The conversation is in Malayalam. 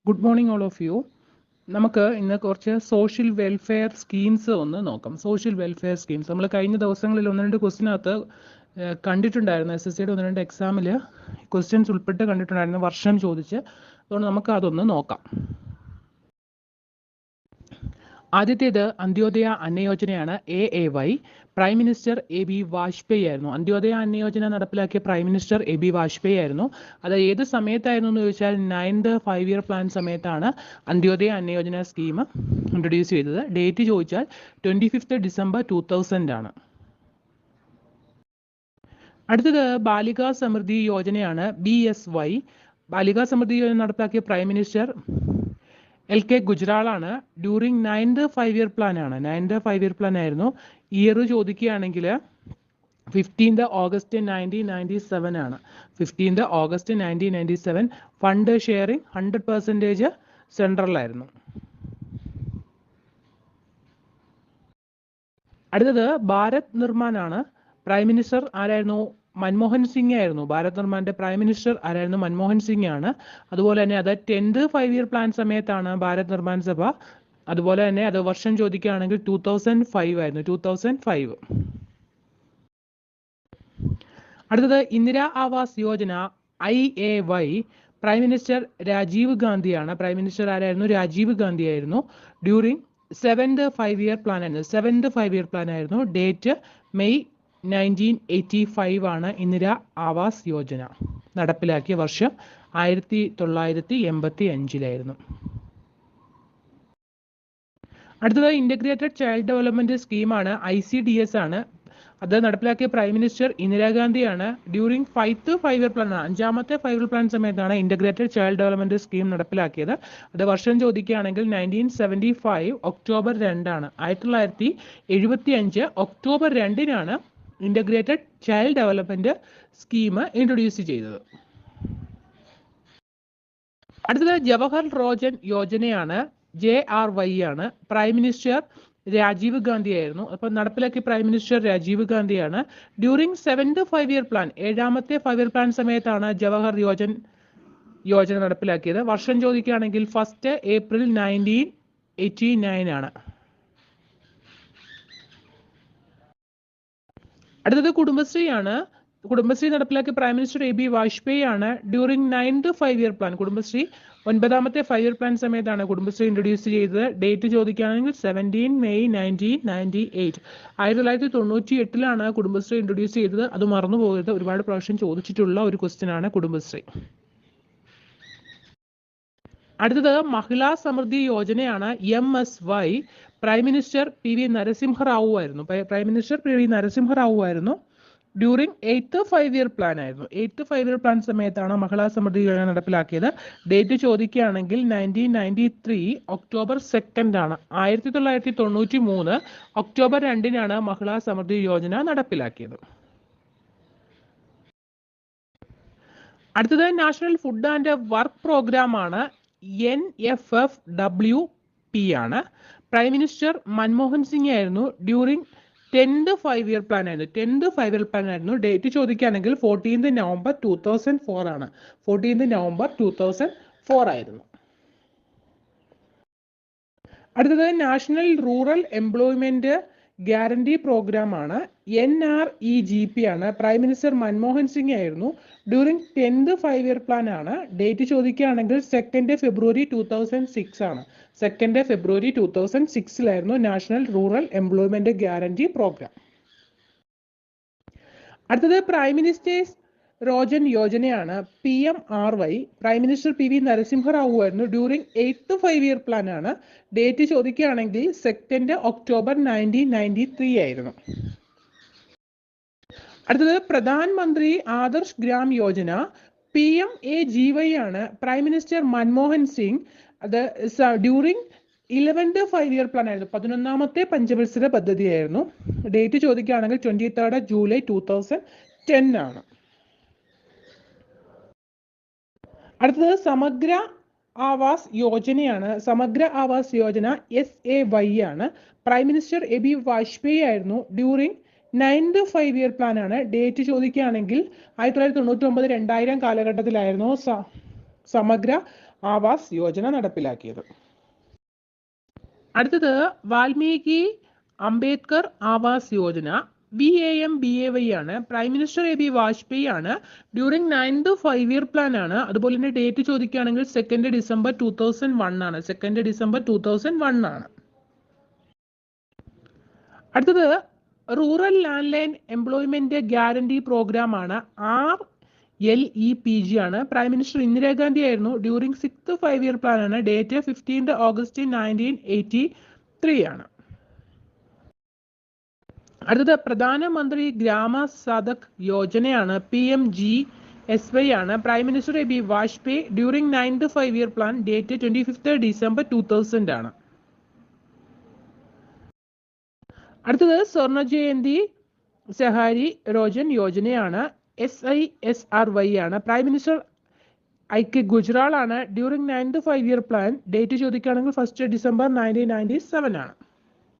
Good morning, all of you. നമുക്ക് ഇന്ന് കുറച്ച് സോഷ്യൽ വെൽഫെയർ സ്കീംസ് ഒന്ന് നോക്കാം. സോഷ്യൽ വെൽഫെയർ സ്കീംസ് നമ്മൾ കഴിഞ്ഞ ദിവസങ്ങളിൽ ഒന്ന് രണ്ട് ക്വസ്റ്റിനകത്ത് കണ്ടിട്ടുണ്ടായിരുന്നു. SSCയുടെ ഒന്ന് രണ്ട് എക്സാമിൽ ക്വസ്റ്റ്യൻസ് ഉൾപ്പെട്ട് കണ്ടിട്ടുണ്ടായിരുന്നു, വർഷം ചോദിച്ച്. അതുകൊണ്ട് നമുക്ക് അതൊന്ന് നോക്കാം. ആദ്യത്തേത് അന്ത്യോദയ അന്ന യോജനയാണ്. AAY. Prime minister AB Vajpayee ആയിരുന്നു. അന്ത്യോദയ അന്ന യോജന നടപ്പിലാക്കിയ പ്രൈം മിനിസ്റ്റർ AB വാജ്പേയി ആയിരുന്നു. അത് ഏത് സമയത്തായിരുന്നു എന്ന് ചോദിച്ചാൽ 9th 5-year പ്ലാൻ സമയത്താണ് അന്ത്യോദയ അന്ന യോജന സ്കീം ഇൻട്രൊഡ്യൂസ് ചെയ്തത്. ഡേറ്റ് ചോദിച്ചാൽ 25th December 2000 ആണ്. അടുത്തത് ബാലികാ സമൃദ്ധി യോജനയാണ്. BSY. ബാലികാ സമൃദ്ധി യോജന നടപ്പിലാക്കിയ പ്രൈം മിനിസ്റ്റർ LK ഗുജ്റാളാണ്. ഡ്യൂറിങ് 9th 5-year പ്ലാൻ ആണ്. 9th 5-year പ്ലാൻ ആയിരുന്നു. ഇയർ ചോദിക്കുകയാണെങ്കിൽ 15th August 1997 ആണ്. 15th August 1997. Fund sharing 100% സെൻട്രലായിരുന്നു. അടുത്തത് ഭാരത് നിർമ്മാൺ ആണ്. പ്രൈം മിനിസ്റ്റർ ആരായിരുന്നു? മൻമോഹൻ സിംഗ് ആയിരുന്നു. ഭാരത് നിർമ്മാന്റെ പ്രൈം മിനിസ്റ്റർ ആരായിരുന്നു? മൻമോഹൻ സിംഗ് ആണ്. അതുപോലെ തന്നെ അത് 10th 5-year പ്ലാൻ സമയത്താണ് ഭാരത് നിർമ്മാൺ സഭ. അതുപോലെ തന്നെ അത് വർഷം ചോദിക്കുകയാണെങ്കിൽ 2005 ആയിരുന്നു. 2005. അടുത്തത് Indira Awas Yojana IAY. Prime minister Rajiv ഗാന്ധിയാണ്. പ്രൈം മിനിസ്റ്റർ ആരായിരുന്നു? രാജീവ് ഗാന്ധി ആയിരുന്നു. ഡ്യൂറിങ് 7th 5-year പ്ലാൻ ആയിരുന്നു. 7th 5-year പ്ലാൻ ആയിരുന്നു. ഡേറ്റ് മെയ് 1985 ആണ്. ഇന്ദിരാ ആവാസ് യോജന നടപ്പിലാക്കിയ വർഷം 1985 അടുത്തത് ഇന്റഗ്രേറ്റഡ് ചൈൽഡ് ഡെവലപ്മെന്റ് സ്കീമാണ്. ICDS ആണ്. അത് നടപ്പിലാക്കിയ പ്രൈം മിനിസ്റ്റർ ഇന്ദിരാഗാന്ധിയാണ്. ഡ്യൂറിങ് 5th 5-year പ്ലാൻ ആണ്. 5th 5-year പ്ലാൻ സമയത്താണ് ഇന്റഗ്രേറ്റഡ് ചൈൽഡ് ഡെവലപ്മെന്റ് സ്കീം നടപ്പിലാക്കിയത്. അത് വർഷം ചോദിക്കുകയാണെങ്കിൽ 1975 October 2 ആണ്. 1975 October 2 integrated child development scheme introduce ചെയ്തത്. അടുത്തത് ജവഹർ റോജൻ യോജനയാണ്. JRY ആണ്. പ്രൈം മിനിസ്റ്റർ രാജീവ് ഗാന്ധി ആയിരുന്നു. അപ്പോൾ നടപ്പിലാക്കിയ പ്രൈം മിനിസ്റ്റർ രാജീവ് ഗാന്ധിയാണ്. During 7th 5-year plan 7th 5-year plan സമയത്താണ് ജവഹർ യോജന നടപ്പിലാക്കിയത്. വർഷം ചോദിക്കുകയാണെങ്കിൽ 1st April 1989 ആണ്. അടുത്തത് കുടുംബശ്രീ ആണ്. കുടുംബശ്രീ നടപ്പിലാക്കിയ പ്രൈം മിനിസ്റ്റർ AB വാജ്പേയി ആണ്. During 9th 5-year plan Kudumbashree 9th 5-year plan സമയത്താണ് കുടുംബശ്രീ ഇൻട്രൊഡ്യൂസ് ചെയ്തത്. ഡേറ്റ് ചോദിക്കുകയാണെങ്കിൽ 17 May 1998. 1998 കുടുംബശ്രീ ഇൻട്രൊഡ്യൂസ് ചെയ്തത്. അത് മറന്നു പോകരുത്, ഒരുപാട് പ്രാവശ്യം ചോദിച്ചിട്ടുള്ള ഒരു ക്വസ്റ്റ്യൻ ആണ് കുടുംബശ്രീ. അടുത്തത് മഹിളാ സമൃദ്ധി യോജനയാണ്. MSY. Prime minister PV Narasimha Rao ആയിരുന്നു. പ്രൈം മിനിസ്റ്റർ PV നരസിംഹറാവു ആയിരുന്നു. ഡ്യൂറിങ് 8th 5-year പ്ലാൻ ആയിരുന്നു. 8th 5-year പ്ലാൻ സമയത്താണ് മഹിളാ സമൃദ്ധി യോജന നടപ്പിലാക്കിയത്. ഡേറ്റ് ചോദിക്കുകയാണെങ്കിൽ 1993 October 2 ആണ്. 1993 October 2 മഹിളാ സമൃദ്ധി യോജന നടപ്പിലാക്കിയത്. അടുത്തത് national food and work programme ആണ്. NFFWP ആണ്. പ്രൈം മിനിസ്റ്റർ മൻമോഹൻ സിംഗ് ആയിരുന്നു. ഡ്യൂറിങ് 10th 5-year പ്ലാൻ ആയിരുന്നു. 10th 5-year പ്ലാൻ ആയിരുന്നു. ഡേറ്റ് ചോദിക്കുകയാണെങ്കിൽ 14th November 2004 ആണ്. 14th November 2004 ആയിരുന്നു. അടുത്തത് national rural employment guarantee programme ആണ്. NREGP ആണ്. പ്രൈം മിനിസ്റ്റർ മൻമോഹൻ സിംഗ് ആയിരുന്നു. ഡ്യൂറിങ് 10th 5-year പ്ലാൻ ആണ്. ഡേറ്റ് ചോദിക്കുകയാണെങ്കിൽ 2nd February 2006 ആണ്. 2nd February 2006 national rural employment guarantee programme. അടുത്തത് പ്രൈം മിനിസ്റ്റേഴ്സ് റോജൻ യോജനയാണ്. PMRY. Prime minister PV Narasimha Rao ആയിരുന്നു. ഡ്യൂറിങ് 8th 5-year പ്ലാൻ ആണ്. ഡേറ്റ് ചോദിക്കുകയാണെങ്കിൽ 2nd October 1993 ആയിരുന്നു. അടുത്തത് പ്രധാൻ മന്ത്രി ആദർശ് ഗ്രാം യോജന. PMAGY ആണ്. Prime minister Manmohan Singh. അത് ഡ്യൂറിങ് 11th 5-year പ്ലാൻ ആയിരുന്നു. 11th പഞ്ചവത്സര പദ്ധതിയായിരുന്നു. ഡേറ്റ് ചോദിക്കുകയാണെങ്കിൽ 23rd July 2010 ആണ്. അടുത്തത് സമഗ്ര ആവാസ് യോജനയാണ്. സമഗ്ര ആവാസ് യോജന SAY ആണ്. പ്രൈം മിനിസ്റ്റർ AB വാജ്പേയി ആയിരുന്നു. ഡ്യൂറിങ് 9th 5-year പ്ലാൻ ആണ്. ഡേറ്റ് ചോദിക്കുകയാണെങ്കിൽ 1999-2000 കാലഘട്ടത്തിലായിരുന്നു സമഗ്ര ആവാസ് യോജന നടപ്പിലാക്കിയത്. അടുത്തത് വാൽമീകി അംബേദ്കർ ആവാസ് യോജന VAMBAY ആണ്. പ്രൈം മിനിസ്റ്റർ AB വാജ്പേയി ആണ്. ഡ്യൂറിംഗ് 9th 5-year പ്ലാൻ ആണ്. അതുപോലെ തന്നെ ഡേറ്റ് ചോദിക്കുകയാണെങ്കിൽ 2 December 2001 ആണ്. 2 December 2001 ആണ്. അടുത്തത് rural land line employment guarantee programme ആണ്. RLEPG ആണ്. പ്രൈം മിനിസ്റ്റർ ഇന്ദിരാഗാന്ധി ആയിരുന്നു. ഡ്യൂറിംഗ് 6th 5-year പ്ലാൻ ആണ്. ഡേറ്റ് 15 August 1983 ആണ്. അടുത്തത് പ്രധാനമന്ത്രി ഗ്രാമ സദക് യോജനയാണ്. PMGSY ആണ്. Prime minister AB Vajpayee. During 9th 5-year plan. Date 25th December 2000 ആണ്. അടുത്തത് സ്വർണ്ണ ജയന്തി സഹാരി രോജൻ യോജനയാണ്. SISRY ആണ്. പ്രൈം മിനിസ്റ്റർ IK ഗുജറാൾ ആണ്. During 9th 5-year plan. Date ചോദിക്കുകയാണെങ്കിൽ 1 December 1997 ആണ്.